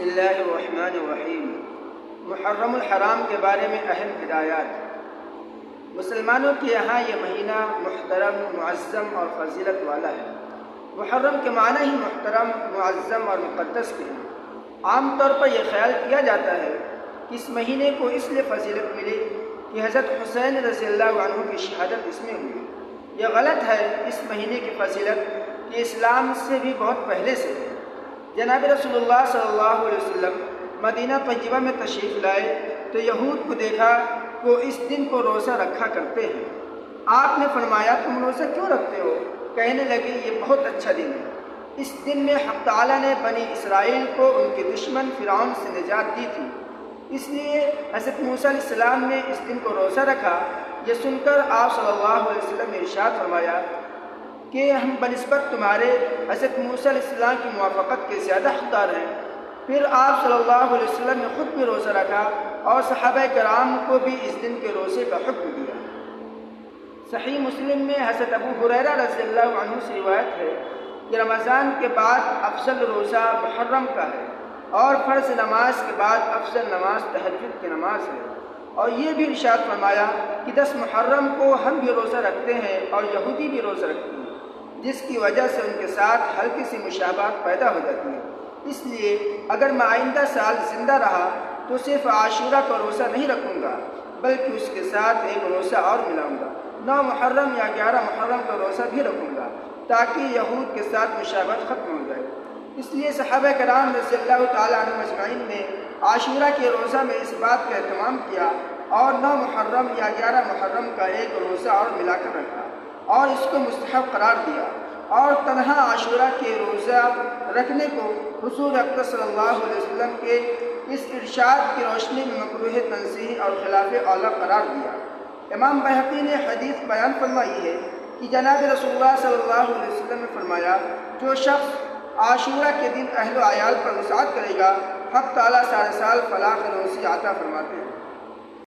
اللہ الرحمن الرحیم۔ محرم الحرام کے بارے میں اہم ہدایات۔ مسلمانوں کے یہاں یہ مہینہ محترم، معظم اور فضیلت والا ہے۔ محرم کے معنی ہی محترم، معظم اور مقدس کے ہیں۔ عام طور پر یہ خیال کیا جاتا ہے کہ اس مہینے کو اس لیے فضیلت ملی کہ حضرت حسین رضی اللہ عنہ کی شہادت اس میں ہوئی۔ یہ غلط ہے۔ اس مہینے کی فضیلت کہ اسلام سے بھی بہت پہلے سے ہے۔ جناب رسول اللہ صلی اللہ علیہ وسلم مدینہ طیبہ میں تشریف لائے تو یہود کو دیکھا کہ وہ اس دن کو روزہ رکھا کرتے ہیں۔ آپ نے فرمایا تم روزہ کیوں رکھتے ہو؟ کہنے لگے یہ بہت اچھا دن ہے۔ اس دن میں حق تعالیٰ نے بنی اسرائیل کو ان کے دشمن فرعون سے نجات دی تھی، اس لیے حضرت موسیٰ علیہ السلام نے اس دن کو روزہ رکھا۔ یہ سن کر آپ صلی اللہ علیہ وسلم نے ارشاد فرمایا کہ ہم بنسبت تمہارے حضرت موسیٰ علیہ السلام کی موافقت کے زیادہ حقدار ہیں۔ پھر آپ صلی اللہ علیہ وسلم نے خود بھی روزہ رکھا اور صحابہ کرام کو بھی اس دن کے روزے کا حکم دیا۔ صحیح مسلم میں حضرت ابو ہریرہ رضی اللہ عنہ سے روایت ہے کہ رمضان کے بعد افضل روزہ محرم کا ہے اور فرض نماز کے بعد افضل نماز تہجد کی نماز ہے۔ اور یہ بھی ارشاد فرمایا کہ 10 محرم کو ہم بھی روزہ رکھتے ہیں اور یہودی بھی روزہ رکھتے ہیں، جس کی وجہ سے ان کے ساتھ ہلکی سی مشابہت پیدا ہو جاتی ہے۔ اس لیے اگر میں آئندہ سال زندہ رہا تو صرف عاشورہ کا روزہ نہیں رکھوں گا بلکہ اس کے ساتھ ایک روزہ اور ملاؤں گا، 9 محرم یا 11 محرم کا روزہ بھی رکھوں گا تاکہ یہود کے ساتھ مشابہت ختم ہو جائے۔ اس لیے صحابہ کرام رضی اللہ تعالیٰ عنہم اجمعین نے عاشورہ کے روزہ میں اس بات کا اہتمام کیا اور 9 محرم یا 11 محرم کا ایک روزہ اور ملا کر رکھا اور اس کو مستحب قرار دیا، اور تنہا عاشورہ کے روزہ رکھنے کو حضور اقدس صلی اللہ علیہ وسلم کے اس ارشاد کی روشنی میں مکروہ تنزیہی اور خلاف اولیٰ قرار دیا۔ امام بہقی نے حدیث بیان فرمائی ہے کہ جناب رسول اللہ صلی اللہ علیہ وسلم نے فرمایا جو شخص عاشورہ کے دن اہل و عیال پر وسعت کرے گا حق تعالیٰ سارے سال فلاح روزی عطا فرماتے ہیں۔